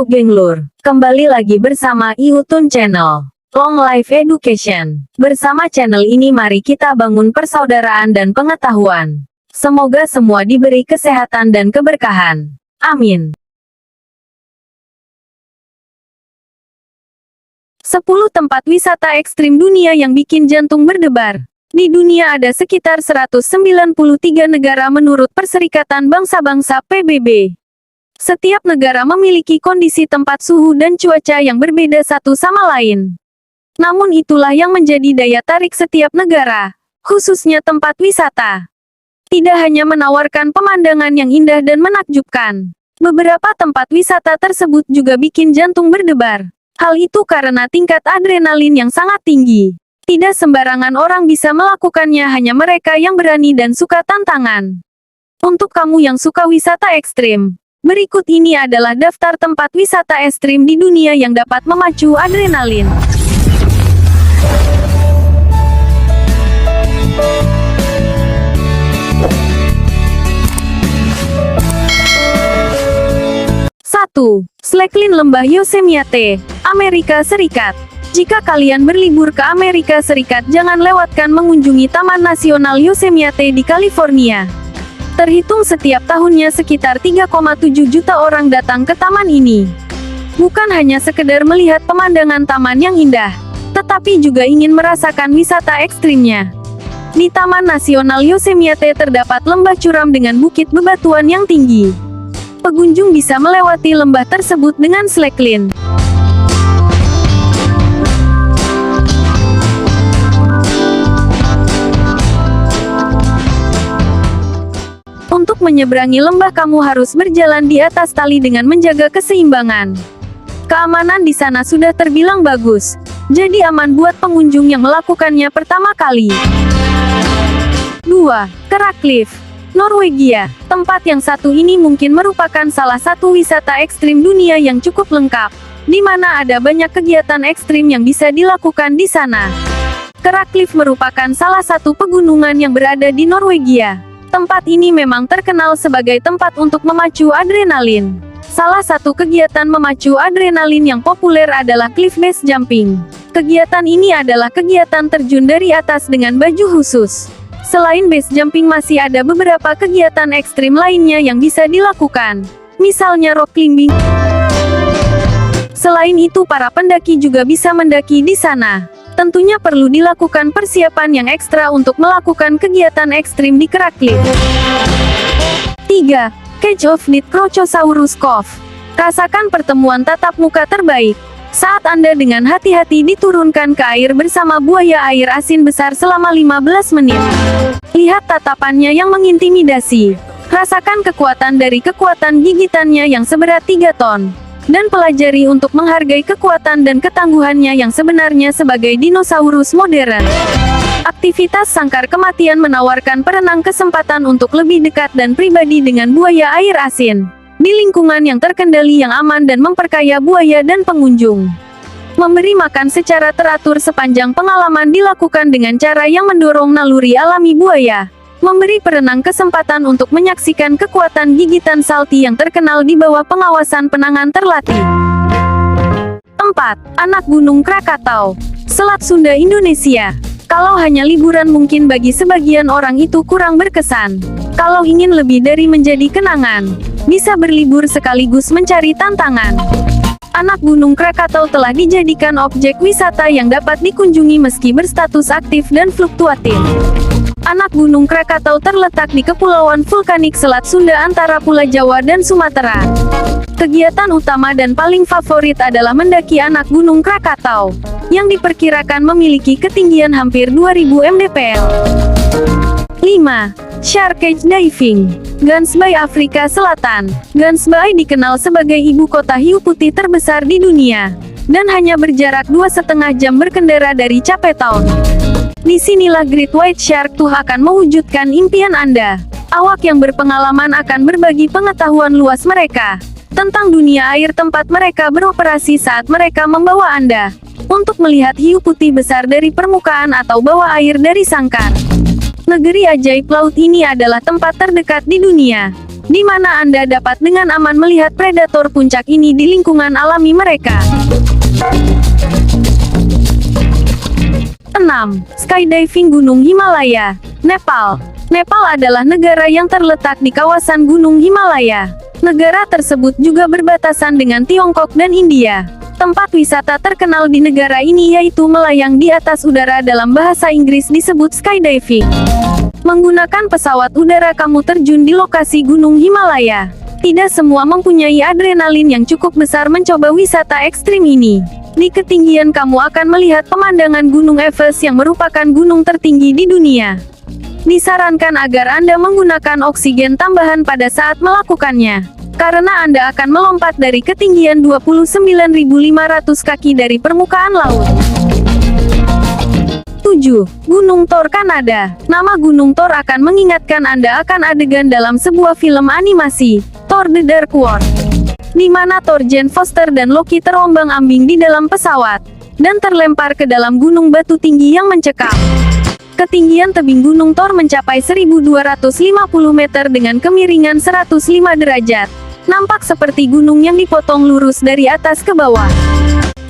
Halo genglur, kembali lagi bersama iUtun Channel. Long Life Education. Bersama channel ini mari kita bangun persaudaraan dan pengetahuan. Semoga semua diberi kesehatan dan keberkahan. Amin. 10 tempat wisata ekstrim dunia yang bikin jantung berdebar. Di dunia ada sekitar 193 negara menurut Perserikatan Bangsa-Bangsa PBB. Setiap negara memiliki kondisi tempat suhu dan cuaca yang berbeda satu sama lain. Namun itulah yang menjadi daya tarik setiap negara, khususnya tempat wisata. Tidak hanya menawarkan pemandangan yang indah dan menakjubkan, beberapa tempat wisata tersebut juga bikin jantung berdebar. Hal itu karena tingkat adrenalin yang sangat tinggi. Tidak sembarangan orang bisa melakukannya, hanya mereka yang berani dan suka tantangan. Untuk kamu yang suka wisata ekstrim, berikut ini adalah daftar tempat wisata ekstrim di dunia yang dapat memacu adrenalin. Satu, Slackline Lembah Yosemite, Amerika Serikat. Jika kalian berlibur ke Amerika Serikat, jangan lewatkan mengunjungi Taman Nasional Yosemite di California. Terhitung setiap tahunnya sekitar 3,7 juta orang datang ke taman ini. Bukan hanya sekedar melihat pemandangan taman yang indah, tetapi juga ingin merasakan wisata ekstrimnya. Di Taman Nasional Yosemite terdapat lembah curam dengan bukit bebatuan yang tinggi. Pengunjung bisa melewati lembah tersebut dengan slackline. Untuk menyeberangi lembah kamu harus berjalan di atas tali dengan menjaga keseimbangan. Keamanan di sana sudah terbilang bagus, jadi aman buat pengunjung yang melakukannya pertama kali. 2. Kara Cliff, Norwegia. Tempat yang satu ini mungkin merupakan salah satu wisata ekstrim dunia yang cukup lengkap, di mana ada banyak kegiatan ekstrim yang bisa dilakukan di sana. Kara Cliff merupakan salah satu pegunungan yang berada di Norwegia. Tempat ini memang terkenal sebagai tempat untuk memacu adrenalin. Salah satu kegiatan memacu adrenalin yang populer adalah cliff base jumping. Kegiatan ini adalah kegiatan terjun dari atas dengan baju khusus. Selain base jumping masih ada beberapa kegiatan ekstrim lainnya yang bisa dilakukan, misalnya rock climbing. Selain itu para pendaki juga bisa mendaki di sana. Tentunya perlu dilakukan persiapan yang ekstra untuk melakukan kegiatan ekstrim di Kara Cliff. 3. Cage of Death Crocosaurus Cove. Rasakan pertemuan tatap muka terbaik saat Anda dengan hati-hati diturunkan ke air bersama buaya air asin besar selama 15 menit. Lihat tatapannya yang mengintimidasi. Rasakan kekuatan dari kekuatan gigitannya yang seberat 3 ton. Dan pelajari untuk menghargai kekuatan dan ketangguhannya yang sebenarnya sebagai dinosaurus modern. Aktivitas sangkar kematian menawarkan perenang kesempatan untuk lebih dekat dan pribadi dengan buaya air asin, di lingkungan yang terkendali yang aman dan memperkaya buaya dan pengunjung. Memberi makan secara teratur sepanjang pengalaman dilakukan dengan cara yang mendorong naluri alami buaya. Memberi perenang kesempatan untuk menyaksikan kekuatan gigitan salty yang terkenal di bawah pengawasan penangan terlatih. 4. Anak Gunung Krakatau, Selat Sunda Indonesia. Kalau hanya liburan mungkin bagi sebagian orang itu kurang berkesan. Kalau ingin lebih dari menjadi kenangan, bisa berlibur sekaligus mencari tantangan. Anak Gunung Krakatau telah dijadikan objek wisata yang dapat dikunjungi meski berstatus aktif dan fluktuatif. Anak Gunung Krakatau terletak di Kepulauan Vulkanik Selat Sunda antara Pulau Jawa dan Sumatera. Kegiatan utama dan paling favorit adalah mendaki Anak Gunung Krakatau, yang diperkirakan memiliki ketinggian hampir 2000 mdpl. 5. Shark Cage Diving, Gansbaai, Afrika Selatan. Gansbaai dikenal sebagai ibu kota hiu putih terbesar di dunia, dan hanya berjarak 2,5 jam berkendara dari Cape Town. Disinilah Great White Shark Tooth akan mewujudkan impian Anda. Awak yang berpengalaman akan berbagi pengetahuan luas mereka tentang dunia air tempat mereka beroperasi saat mereka membawa Anda untuk melihat hiu putih besar dari permukaan atau bawah air dari sangkar. Negeri ajaib laut ini adalah tempat terdekat di dunia di mana Anda dapat dengan aman melihat predator puncak ini di lingkungan alami mereka. 6. Skydiving Gunung Himalaya, Nepal. Nepal adalah negara yang terletak di kawasan Gunung Himalaya. Negara tersebut juga berbatasan dengan Tiongkok dan India. Tempat wisata terkenal di negara ini yaitu melayang di atas udara, dalam bahasa Inggris disebut skydiving. Menggunakan pesawat udara kamu terjun di lokasi Gunung Himalaya. Tidak semua mempunyai adrenalin yang cukup besar mencoba wisata ekstrim ini. Di ketinggian kamu akan melihat pemandangan Gunung Everest yang merupakan gunung tertinggi di dunia. Disarankan agar Anda menggunakan oksigen tambahan pada saat melakukannya, karena Anda akan melompat dari ketinggian 29.500 kaki dari permukaan laut. 7. Gunung Thor, Kanada. Nama Gunung Thor akan mengingatkan Anda akan adegan dalam sebuah film animasi, Thor: The Dark World, di mana Thor, Jane Foster dan Loki terombang-ambing di dalam pesawat, dan terlempar ke dalam gunung batu tinggi yang mencekam. Ketinggian tebing Gunung Thor mencapai 1250 meter dengan kemiringan 105 derajat. Nampak seperti gunung yang dipotong lurus dari atas ke bawah.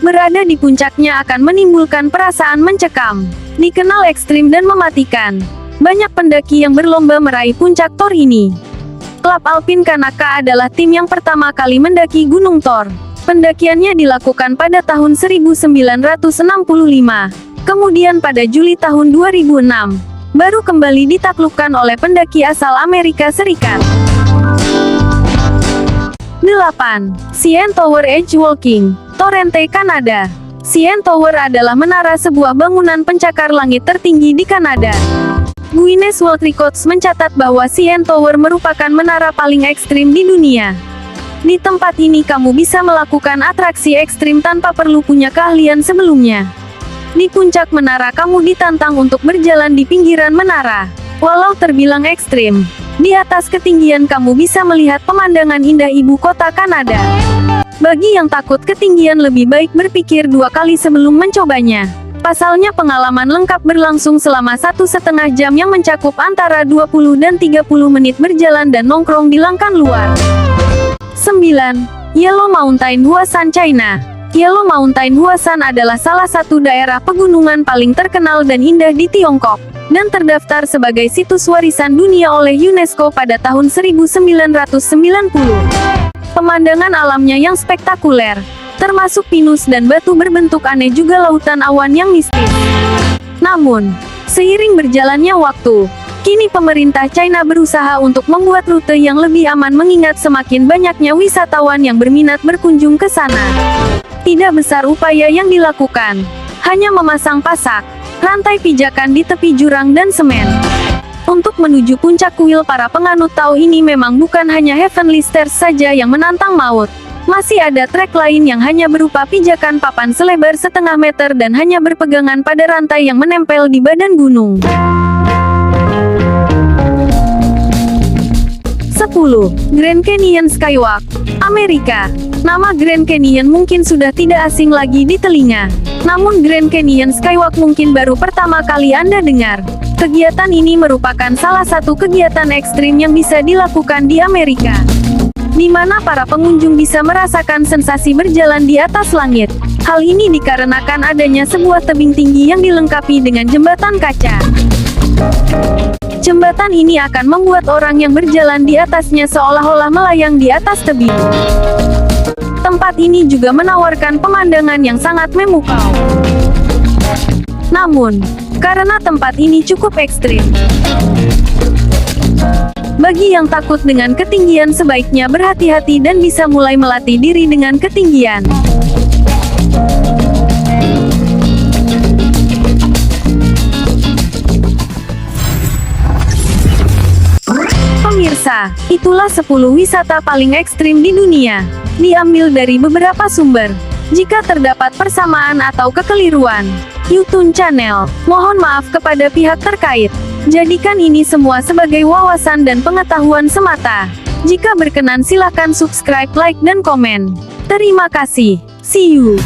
Berada di puncaknya akan menimbulkan perasaan mencekam, dikenal ekstrim dan mematikan. Banyak pendaki yang berlomba meraih puncak Thor ini. Klub Alpin Kanaka adalah tim yang pertama kali mendaki Gunung Thor. Pendakiannya dilakukan pada tahun 1965. Kemudian pada Juli tahun 2006, baru kembali ditaklukkan oleh pendaki asal Amerika Serikat. 8. CN Tower Edge Walking, Torrente, Kanada. CN Tower adalah menara sebuah bangunan pencakar langit tertinggi di Kanada. Guinness World Records mencatat bahwa CN Tower merupakan menara paling ekstrim di dunia. Di tempat ini kamu bisa melakukan atraksi ekstrim tanpa perlu punya keahlian sebelumnya. Di puncak menara kamu ditantang untuk berjalan di pinggiran menara. Walau terbilang ekstrim, di atas ketinggian kamu bisa melihat pemandangan indah ibu kota Kanada. Bagi yang takut ketinggian, lebih baik berpikir 2 kali sebelum mencobanya. Pasalnya pengalaman lengkap berlangsung selama 1,5 jam yang mencakup antara 20 dan 30 menit berjalan dan nongkrong di langkan luar. 9. Yellow Mountain, Huashan, China. Yellow Mountain, Huashan adalah salah satu daerah pegunungan paling terkenal dan indah di Tiongkok, dan terdaftar sebagai situs warisan dunia oleh UNESCO pada tahun 1990. Pemandangan alamnya yang spektakuler, termasuk pinus dan batu berbentuk aneh, juga lautan awan yang mistis. Namun, seiring berjalannya waktu, kini pemerintah China berusaha untuk membuat rute yang lebih aman mengingat semakin banyaknya wisatawan yang berminat berkunjung ke sana. Tidak besar upaya yang dilakukan, hanya memasang pasak, rantai pijakan di tepi jurang dan semen. Untuk menuju puncak kuil, para penganut Tao ini memang bukan hanya Heavenly Stairs saja yang menantang maut. Masih ada trek lain yang hanya berupa pijakan papan selebar setengah meter dan hanya berpegangan pada rantai yang menempel di badan gunung. 10. Grand Canyon Skywalk, Amerika. Nama Grand Canyon mungkin sudah tidak asing lagi di telinga. Namun Grand Canyon Skywalk mungkin baru pertama kali Anda dengar. Kegiatan ini merupakan salah satu kegiatan ekstrim yang bisa dilakukan di Amerika, di mana para pengunjung bisa merasakan sensasi berjalan di atas langit. Hal ini dikarenakan adanya sebuah tebing tinggi yang dilengkapi dengan jembatan kaca. Jembatan ini akan membuat orang yang berjalan di atasnya seolah-olah melayang di atas tebing. Tempat ini juga menawarkan pemandangan yang sangat memukau. Namun, karena tempat ini cukup ekstrim, bagi yang takut dengan ketinggian sebaiknya berhati-hati dan bisa mulai melatih diri dengan ketinggian. Pemirsa, itulah 10 wisata paling ekstrim di dunia. Diambil dari beberapa sumber. Jika terdapat persamaan atau kekeliruan, YouTube channel, mohon maaf kepada pihak terkait. Jadikan ini semua sebagai wawasan dan pengetahuan semata. Jika berkenan silahkan subscribe, like, dan komen. Terima kasih. See you.